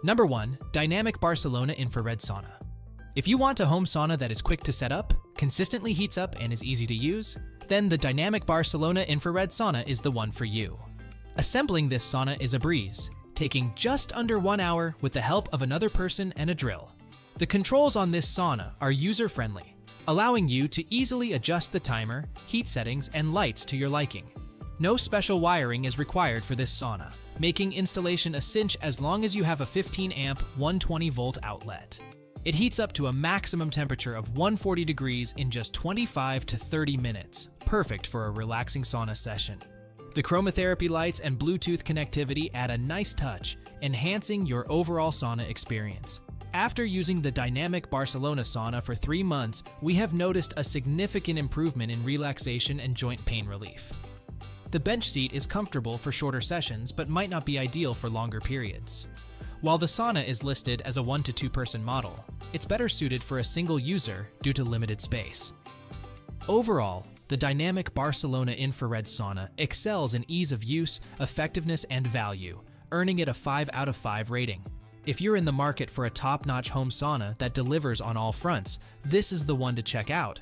Number 1. Dynamic Barcelona Infrared Sauna. If you want a home sauna that is quick to set up, consistently heats up, and is easy to use, then the Dynamic Barcelona Infrared Sauna is the one for you. Assembling this sauna is a breeze, taking just under 1 hour with the help of another person and a drill. The controls on this sauna are user-friendly, allowing you to easily adjust the timer, heat settings, and lights to your liking. No special wiring is required for this sauna, making installation a cinch as long as you have a 15-amp, 120-volt outlet. It heats up to a maximum temperature of 140 degrees in just 25 to 30 minutes, perfect for a relaxing sauna session. The chromotherapy lights and Bluetooth connectivity add a nice touch, enhancing your overall sauna experience. After using the Dynamic Barcelona sauna for 3 months, we have noticed a significant improvement in relaxation and joint pain relief. The bench seat is comfortable for shorter sessions but might not be ideal for longer periods. While the sauna is listed as a 1 to 2 person model, it's better suited for a single user due to limited space. Overall, the Dynamic Barcelona Infrared Sauna excels in ease of use, effectiveness, and value, earning it a 5 out of 5 rating. If you're in the market for a top-notch home sauna that delivers on all fronts, this is the one to check out.